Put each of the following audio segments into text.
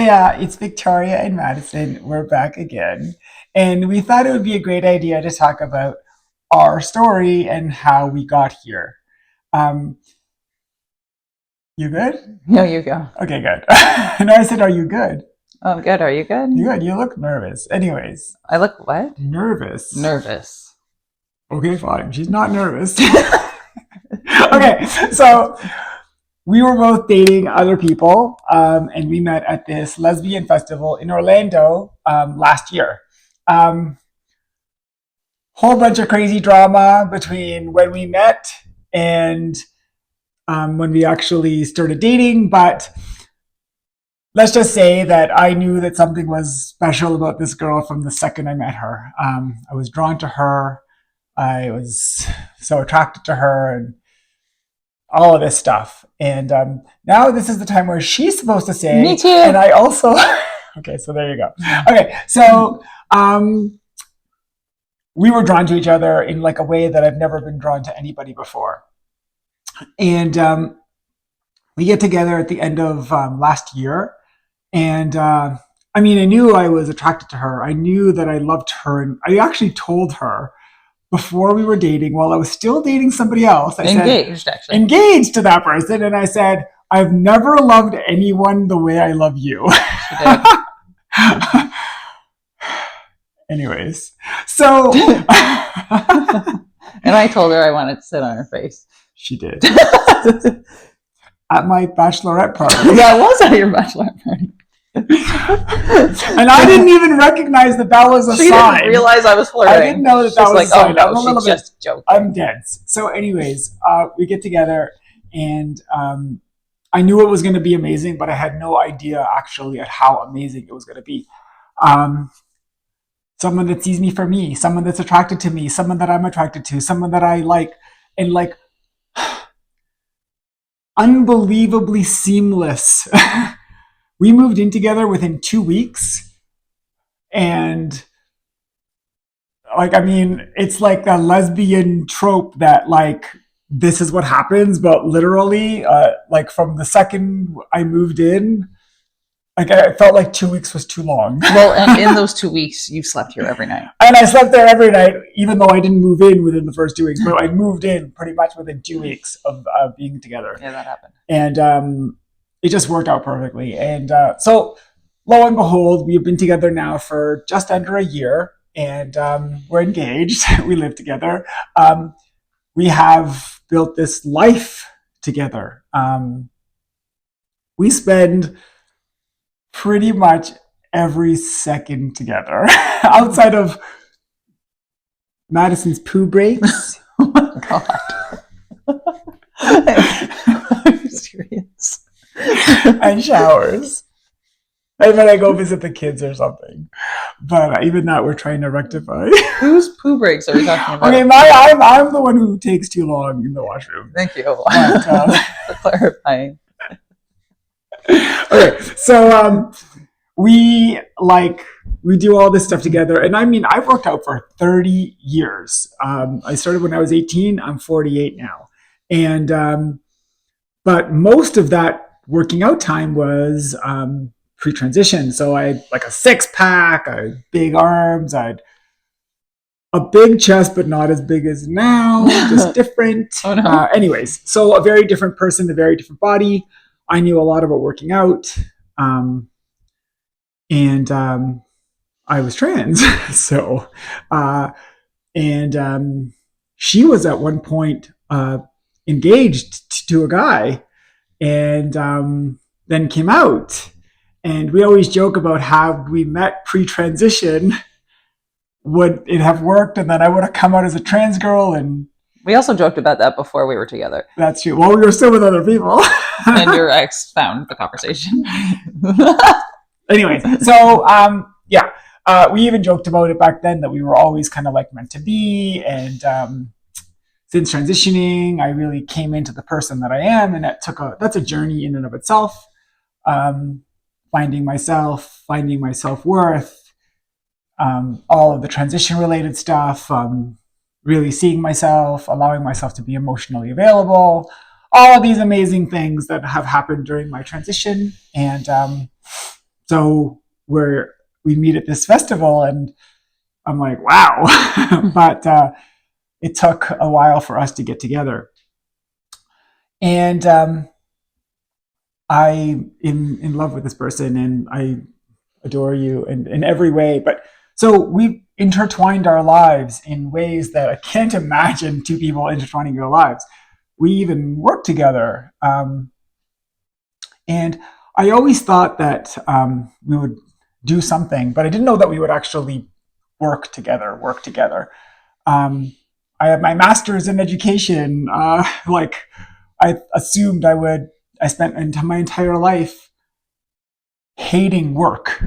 Yeah, it's Victoria and Madison. We're back again. And we thought it would be a great idea to talk about our story and how we got here. Um, you good? No, you go. Okay, good. No, I said, are you good? Oh, I'm good. Are you good? You good? You look nervous. Anyways, I look what? nervous. Nervous. Okay, fine. She's not nervous. Okay, so we were both dating other people, and we met at this lesbian festival in Orlando last year. Um, Whole bunch of crazy drama between when we met and when we actually started dating. But let's just say that I knew that something was special about this girl from the second I met her. I was drawn to her. I was so attracted to her and all of this stuff. And now this is the time where she's supposed to say, Me too. and I also, okay, so there you go. Okay, so we were drawn to each other in like a way that I've never been drawn to anybody before. And we get together at the end of last year. And I mean, I knew I was attracted to her. I knew that I loved her. And I actually told her before we were dating, while I was still dating somebody else, I Engaged, said, actually. engaged to that person. And I said, I've never loved anyone the way I love you. She did. Anyways, so And I told her I wanted to sit on her face. she did at my bachelorette party. Yeah, I was at your bachelorette party. And I didn't even recognize that that was a She sign. didn't realize I was flirting. I didn't know that She's that was like, a sign. oh I'm a no, little she's bit, just joking. I'm dense. So, anyways, we get together, and I knew it was going to be amazing, but I had no idea actually at how amazing it was going to be. Someone that sees me for me, someone that's attracted to me, someone that I'm attracted to, someone that I like, and like unbelievably seamless. We moved in together within 2 weeks, and like, I mean, it's like a lesbian trope that like this is what happens, but literally, like from the second I moved in, like I felt like 2 weeks was too long. Well, and in those 2 weeks, you slept here every night. And I slept there every night, even though I didn't move in within the first 2 weeks, but I moved in pretty much within 2 weeks of being together. Yeah, that happened. And it just worked out perfectly. And so, lo and behold, we've been together now for just under a year, and we're engaged. We live together. We have built this life together. We spend pretty much every second together outside of Madison's poo breaks. Oh my god. Are you serious? And showers. And when I go visit the kids or something. But even that we're trying to rectify. Whose poo breaks are we talking about? Okay, I'm the one who takes too long in the washroom. Thank you But, for clarifying. Okay, so we do all this stuff together, and I mean, I've worked out for 30 years. I started when I was 18. I'm 48 now, and but most of that working out time was pre-transition. So I had like a six pack, I had big arms, I had a big chest, but not as big as now, just different. Oh no. Anyways, so a very different person, a very different body. I knew a lot about working out. And I was trans. So, and she was at one point engaged to a guy, and then came out. And we always joke about how we met pre-transition. Would it have worked? And then I would have come out as a trans girl, and We also joked about that before we were together. that's true. Well, we were still with other people. And your ex found the conversation. Anyways, so yeah, we even joked about it back then that we were always kind of like meant to be, and since transitioning, I really came into the person that I am, and that's a journey in and of itself. Finding myself, finding my self-worth, all of the transition related stuff, really seeing myself, allowing myself to be emotionally available, all of these amazing things that have happened during my transition. And So we meet at this festival, and I'm like, wow. But it took a while for us to get together. And I am in love with this person, and I adore you in every way. But so we've intertwined our lives in ways that I can't imagine two people intertwining their lives. We even work together. And I always thought that we would do something, but I didn't know that we would actually work together. Um, I have my master's in education. Like I assumed I would. I spent my entire life hating work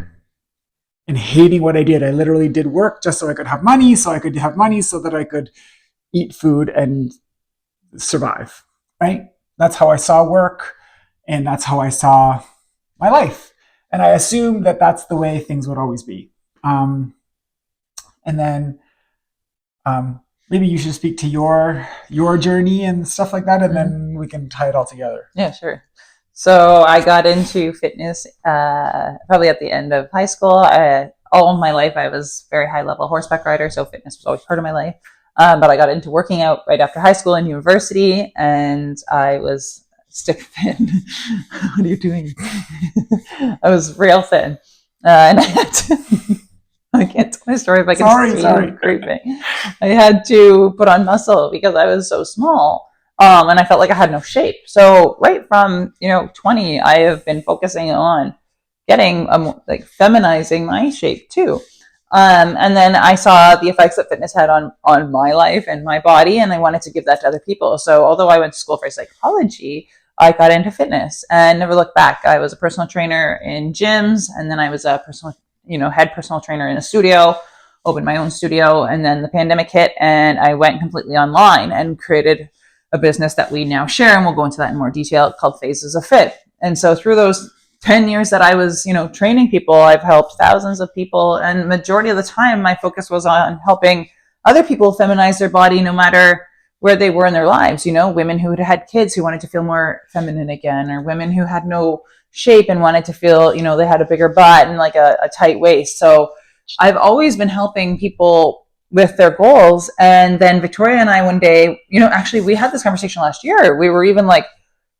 and hating what I did. I literally did work just so I could have money, so I could have money so that I could eat food and survive. Right? That's how I saw work, and that's how I saw my life. And I assumed that that's the way things would always be. And then maybe you should speak to your journey and stuff like that, and then we can tie it all together. Yeah, sure. So I got into fitness probably at the end of high school. All of my life, I was very high level horseback rider, so fitness was always part of my life. But I got into working out right after high school and university, and I was stick thin. What are you doing? I was real thin, and I had to. I can't tell my story if I can Sorry. creeping. I had to put on muscle because I was so small. And I felt like I had no shape. So right from 20, I have been focusing on getting like feminizing my shape too. And then I saw the effects that fitness had on my life and my body, and I wanted to give that to other people. So although I went to school for psychology, I got into fitness and never looked back. I was a personal trainer in gyms, and then I was a head personal trainer in a studio, opened my own studio, and then the pandemic hit, and I went completely online and created a business that we now share, and we'll go into that in more detail, called Phases of Fit. And so through those 10 years that I was, training people, I've helped thousands of people, and majority of the time my focus was on helping other people feminize their body no matter where they were in their lives. Women who had kids who wanted to feel more feminine again, or women who had no shape and wanted to feel, they had a bigger butt and like a tight waist. So I've always been helping people with their goals. And then Victoria and I one day, actually we had this conversation last year. We were even like,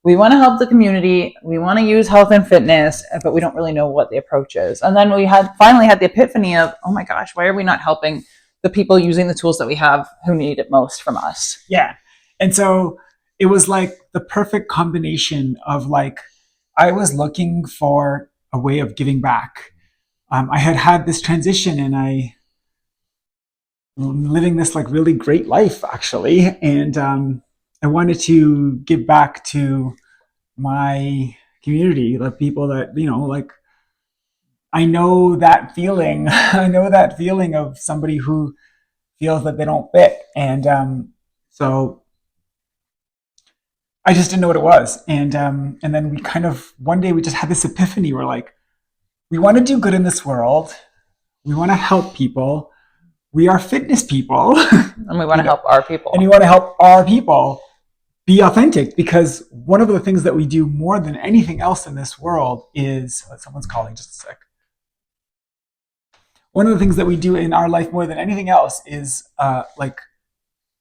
we want to help the community. We want to use health and fitness, but we don't really know what the approach is. And then we finally had the epiphany of, oh my gosh, why are we not helping the people using the tools that we have who need it most from us? Yeah. And so it was like the perfect combination of like, I was looking for a way of giving back. I had this transition, and I'm living this like really great life actually. And I wanted to give back to my community, the people that, like, I know that feeling. I know that feeling of somebody who feels that they don't fit. And so I just didn't know what it was. And then we kind of, one day we just had this epiphany. We're like, we want to do good in this world. We want to help people. We are fitness people. And we want to help our people. And we want to help our people be authentic, because one of the things that we do more than anything else in this world is, someone's calling, just a sec. One of the things that we do in our life more than anything else is like,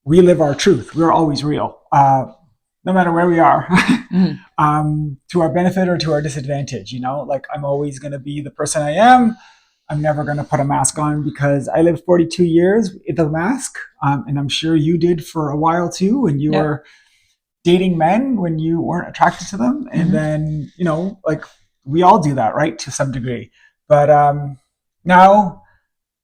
we live our truth. We're always real, no matter where we are, to our benefit or to our disadvantage. Like, I'm always going to be the person I am. I'm never going to put a mask on, because I lived 42 years with a mask, and I'm sure you did for a while too, when you were dating men when you weren't attracted to them. And then, like, we all do that, right, to some degree. But now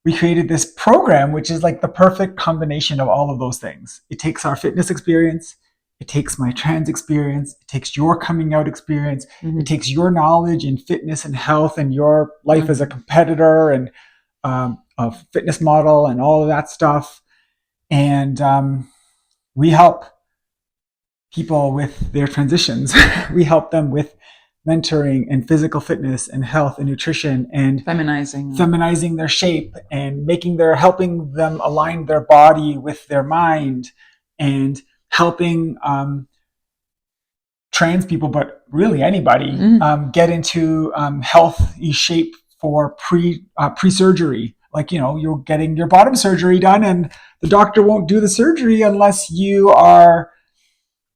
we created this program, which is like the perfect combination of all of those things. It takes our fitness experience, it takes my trans experience, it takes your coming out experience, it takes your knowledge in fitness and health and your life as a competitor and a fitness model and all of that stuff. And we help people with their transitions. We help them with mentoring and physical fitness and health and nutrition and feminizing their shape and helping them align their body with their mind, and helping trans people, but really anybody, get into healthy shape for pre-surgery. Like, you're getting your bottom surgery done, and the doctor won't do the surgery unless your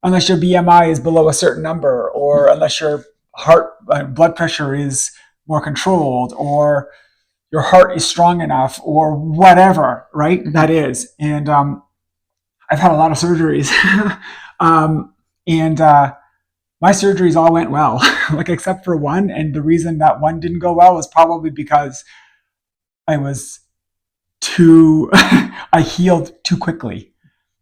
BMI is below a certain number, or unless your heart blood pressure is more controlled, or your heart is strong enough, or whatever, right? That is. And I've had a lot of surgeries. And my surgeries all went well, like except for one. And the reason that one didn't go well was probably because I was I healed too quickly.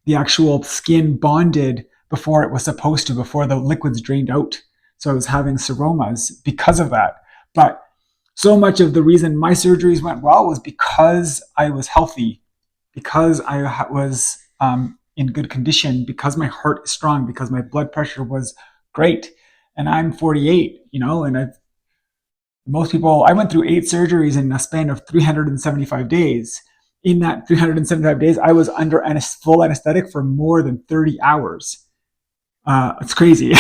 The actual skin bonded before it was supposed to, before the liquids drained out. So I was having seromas because of that. But so much of the reason my surgeries went well was because I was healthy, because I was in good condition, because my heart is strong, because my blood pressure was great. And I'm 48, and I went through 8 surgeries in a span of 375 days. In that 375 days, I was under full anesthetic for more than 30 hours. It's crazy.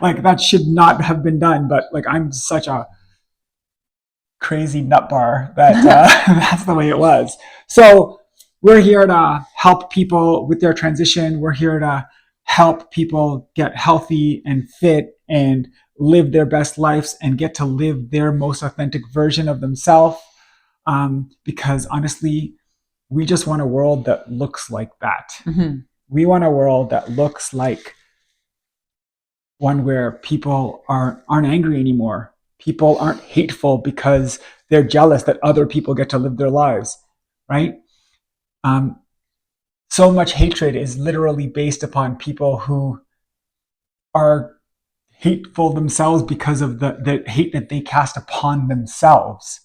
Like, that should not have been done, but like, I'm such a crazy nut bar that that's the way it was. So we're here to help people with their transition. We're here to help people get healthy and fit and live their best lives and get to live their most authentic version of themselves. Because honestly, we just want a world that looks like that. We want a world that looks like one where people aren't angry anymore. People aren't hateful because they're jealous that other people get to live their lives, right? So much hatred is literally based upon people who are hateful themselves because of the hate that they cast upon themselves.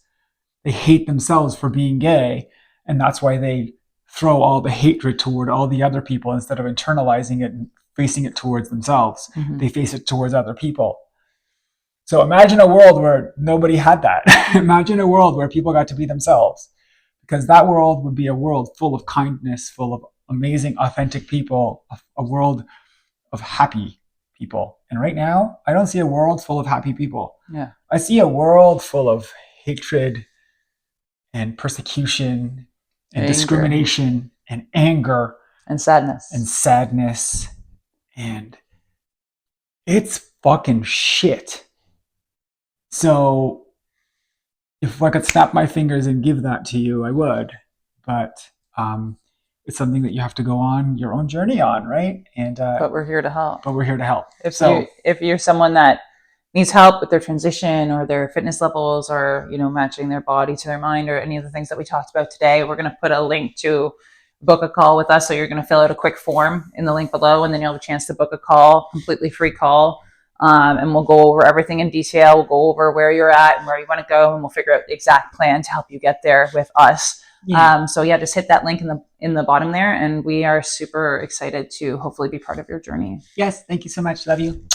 They hate themselves for being gay, and that's why they throw all the hatred toward all the other people instead of internalizing it and facing it towards themselves. They face it towards other people. So imagine a world where nobody had that. Imagine a world where people got to be themselves, because that world would be a world full of kindness, full of amazing, authentic people, a world of happy people. And right now, I don't see a world full of happy people. Yeah. I see a world full of hatred and persecution and discrimination and anger and sadness. And it's fucking shit. So if I could snap my fingers and give that to you, I would. But it's something that you have to go on your own journey on, right? And but we're here to help. If you're someone that needs help with their transition or their fitness levels, or matching their body to their mind, or any of the things that we talked about today, we're going to put a link to book a call with us. So you're going to fill out a quick form in the link below, and then you'll have a chance to book a call, completely free call. And we'll go over everything in detail. We'll go over where you're at and where you want to go, and we'll figure out the exact plan to help you get there with us. Yeah. So just hit that link in the bottom there, and we are super excited to hopefully be part of your journey. Yes, thank you so much. Love you.